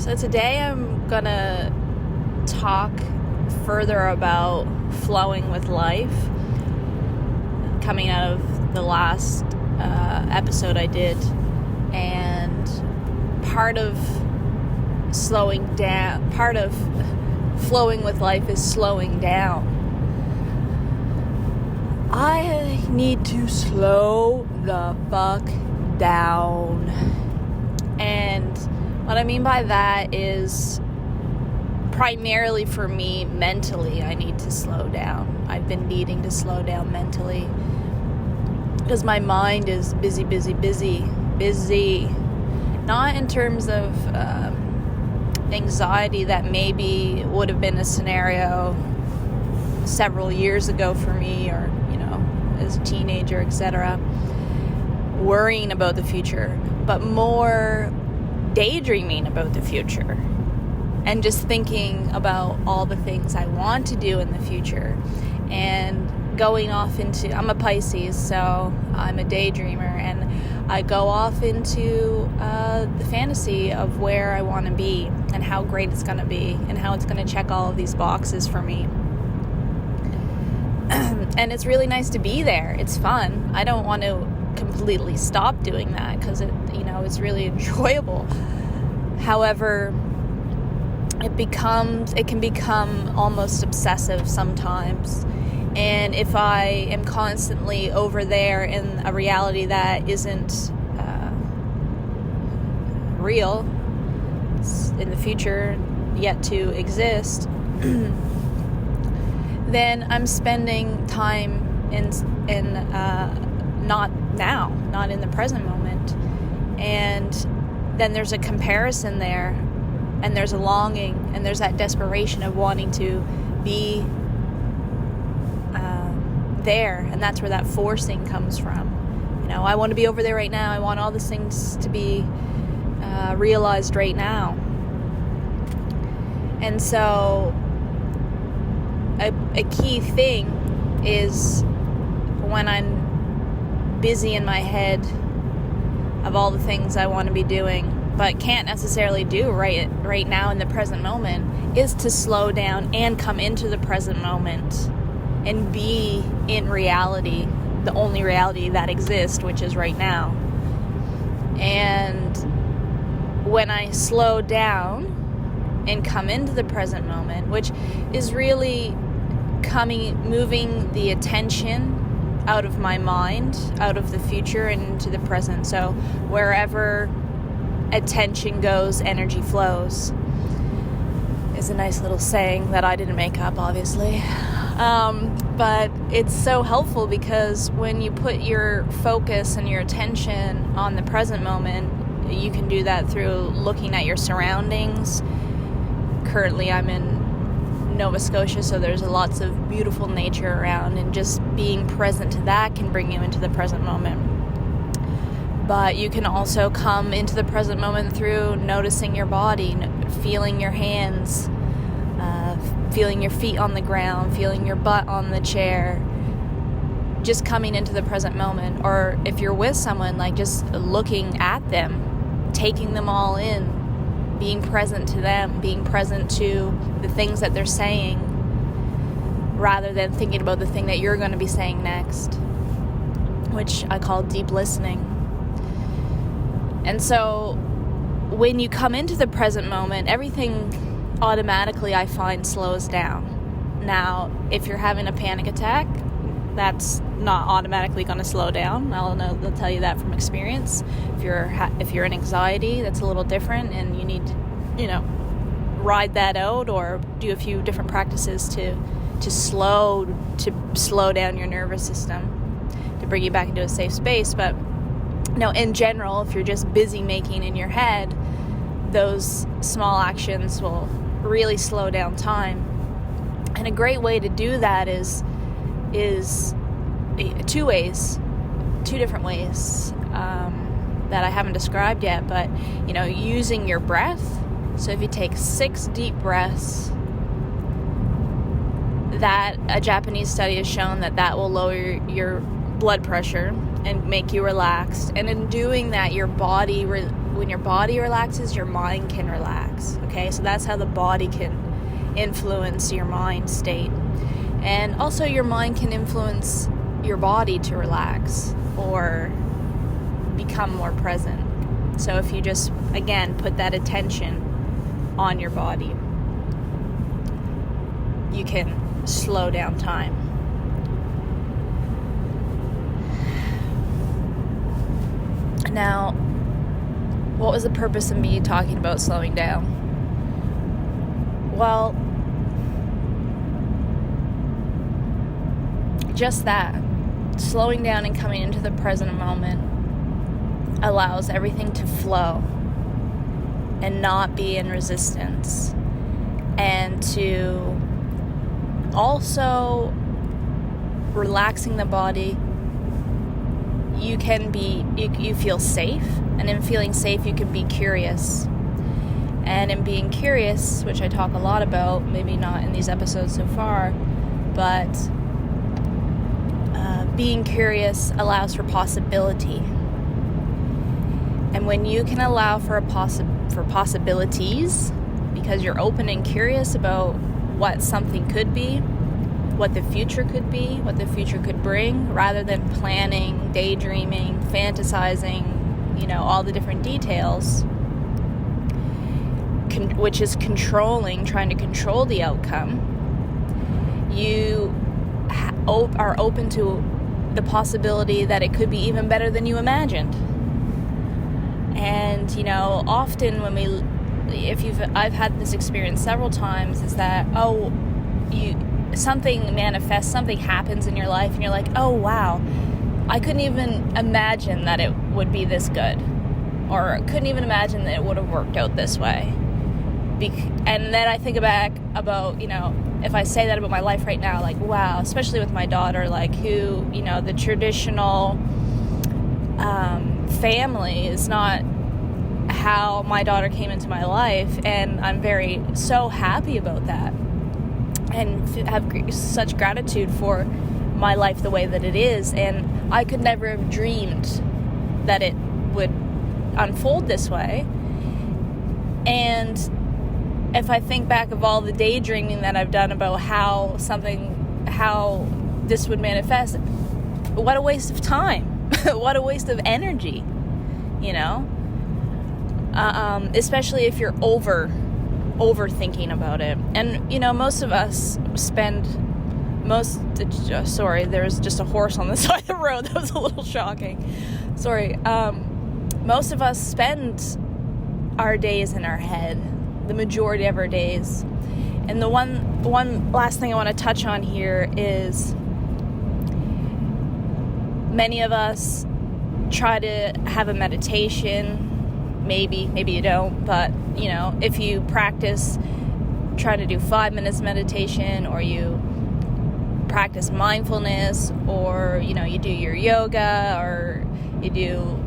So today I'm gonna talk further about flowing with life, coming out of the last episode I did, and part of flowing with life is slowing down. I need to slow the fuck down. And what I mean by that is primarily for me, mentally, I need to slow down. I've been needing to slow down mentally because my mind is busy. Not in terms of anxiety that maybe would have been a scenario several years ago for me, or as a teenager, etc., worrying about the future, but more daydreaming about the future and just thinking about all the things I want to do in the future, and going off into, I'm a Pisces, so I'm a daydreamer, and I go off into the fantasy of where I want to be and how great it's going to be and how it's going to check all of these boxes for me. And it's really nice to be there. It's fun. I don't want to completely stop doing that because it's really enjoyable. However, it can become almost obsessive sometimes. And if I am constantly over there in a reality that isn't real, in the future yet to exist, then I'm spending time in not in the present moment. And then there's a comparison there, and there's a longing, and there's that desperation of wanting to be there, and that's where that forcing comes from. I want to be over there right now. I want all these things to be realized right now. And so a key thing is when I'm busy in my head of all the things I want to be doing but can't necessarily do right now in the present moment, is to slow down and come into the present moment and be in reality, the only reality that exists, which is right now. And when I slow down and come into the present moment, which is really moving the attention out of my mind, out of the future, and into the present. So wherever attention goes, energy flows, is a nice little saying that I didn't make up, obviously. But it's so helpful because when you put your focus and your attention on the present moment, you can do that through looking at your surroundings. Currently, I'm in Nova Scotia, so there's lots of beautiful nature around, and just being present to that can bring you into the present moment. But you can also come into the present moment through noticing your body, feeling your hands, feeling your feet on the ground, feeling your butt on the chair, just coming into the present moment. Or if you're with someone, just looking at them, taking them all in, being present to them, being present to the things that they're saying, rather than thinking about the thing that you're going to be saying next, which I call deep listening. And so when you come into the present moment, everything automatically, I find, slows down. Now, if you're having a panic attack, that's not automatically going to slow down. I'll tell you that from experience. If you're in anxiety, that's a little different, and you need to, ride that out or do a few different practices to slow down your nervous system to bring you back into a safe space. But in general, if you're just busy making in your head, those small actions will really slow down time. And a great way to do that is two different ways that I haven't described yet, but using your breath. So if you take 6 deep breaths, that a Japanese study has shown that will lower your blood pressure and make you relaxed. And in doing that, your body when your body relaxes, your mind can relax. Okay, so that's how the body can influence your mind state. And also your mind can influence your body to relax or become more present. So if you just, again, put that attention on your body, you can slow down time. Now, what was the purpose of me talking about slowing down? Well, just that. Slowing down and coming into the present moment allows everything to flow and not be in resistance. And to also relaxing the body, you feel safe, and in feeling safe you can be curious. And in being curious, which I talk a lot about, maybe not in these episodes so far, but being curious allows for possibility. And when you can allow for possibilities, because you're open and curious about what something could be, what the future could be, what the future could bring, rather than planning, daydreaming, fantasizing, all the different details, which is trying to control the outcome, you are open to the possibility that it could be even better than you imagined. And, often I've had this experience several times, is that, something manifests, something happens in your life, and you're like, oh wow, I couldn't even imagine that it would be this good, or couldn't even imagine that it would have worked out this way. And then I think back about, if I say that about my life right now, like, wow, especially with my daughter, like, who, the traditional family is not how my daughter came into my life, and I'm so happy about that, and have such gratitude for my life the way that it is. And I could never have dreamed that it would unfold this way. And if I think back of all the daydreaming that I've done about how this would manifest, what a waste of time. What a waste of energy, especially if you're overthinking about it. And most of us there's just a horse on the side of the road. That was a little shocking. Sorry. Most of us spend our days in our head, the majority of our days. And the one last thing I want to touch on here is, many of us try to have a meditation. Maybe you don't, but if you practice, try to do 5 minutes meditation, or you practice mindfulness, or you do your yoga, or you do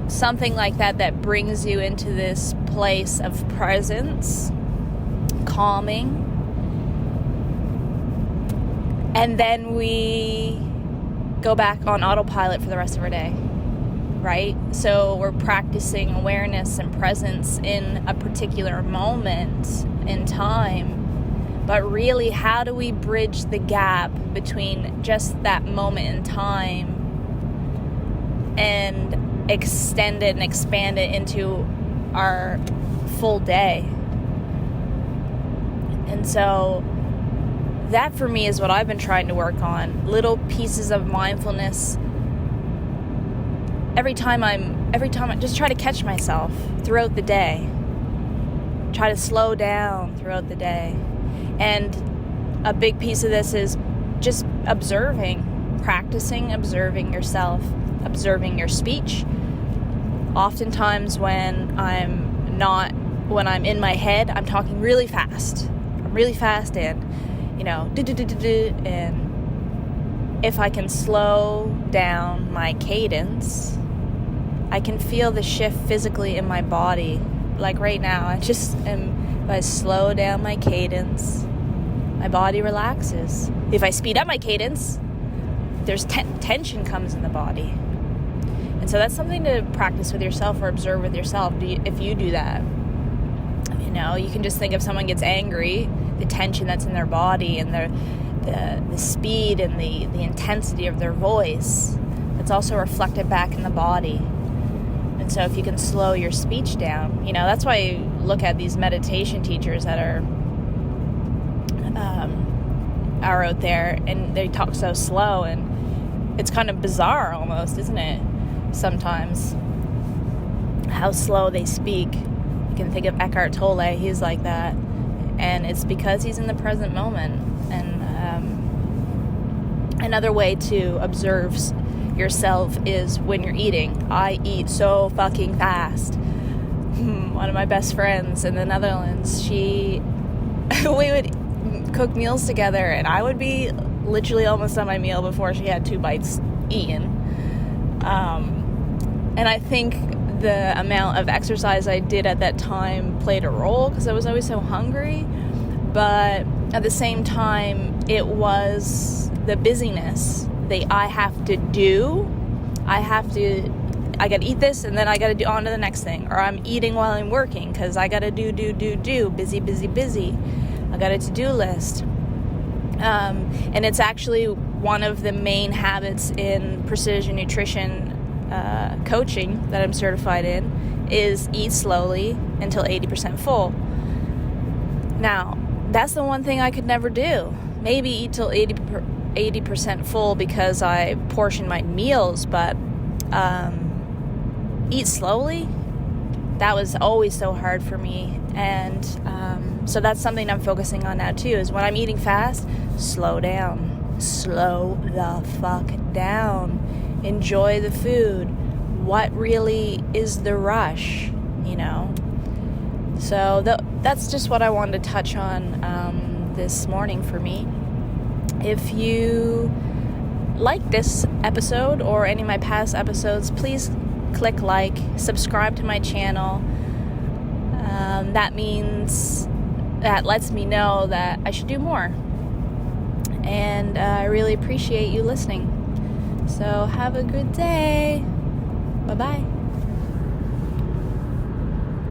something like that brings you into this place of presence, calming, and then we go back on autopilot for the rest of our day. Right? So we're practicing awareness and presence in a particular moment in time. But really, how do we bridge the gap between just that moment in time and extend it and expand it into our full day? And so that for me is what I've been trying to work on. Little pieces of mindfulness. Every time I just try to catch myself throughout the day. Try to slow down throughout the day. And a big piece of this is just practicing observing yourself, observing your speech. Oftentimes when I'm in my head, I'm talking really fast. I'm really fast and, and if I can slow down my cadence, I can feel the shift physically in my body. Like right now, if I slow down my cadence, my body relaxes. If I speed up my cadence, there's tension comes in the body. And so that's something to practice with yourself or observe with yourself. If you do that, you can just think if someone gets angry, the tension that's in their body and the speed and the intensity of their voice, it's also reflected back in the body. And so if you can slow your speech down, that's why you look at these meditation teachers that are out there, and they talk so slow, and it's kind of bizarre almost, isn't it? Sometimes how slow they speak. You can think of Eckhart Tolle, he's like that, and it's because he's in the present moment. And another way to observe yourself is when you're eating. I eat so fucking fast. One of my best friends in the Netherlands, we would cook meals together, and I would be literally almost on my meal before she had 2 bites eaten. And I think the amount of exercise I did at that time played a role, because I was always so hungry. But at the same time, it was the busyness. I have to do. I got to eat this, and then I got to do on to the next thing. Or I'm eating while I'm working because I got to do. Busy. I got a to-do list. And it's actually one of the main habits in precision nutrition coaching that I'm certified in is eat slowly until 80% full. Now, that's the one thing I could never do. Maybe eat till 80% full because I portion my meals, but eat slowly, that was always so hard for me. And so that's something I'm focusing on now too, is when I'm eating fast, slow down. Slow the fuck down. Enjoy the food. What really is the rush, So that's just what I wanted to touch on this morning for me. If you like this episode or any of my past episodes, please click like, subscribe to my channel. That lets me know that I should do more. And I really appreciate you listening. So have a good day. Bye-bye.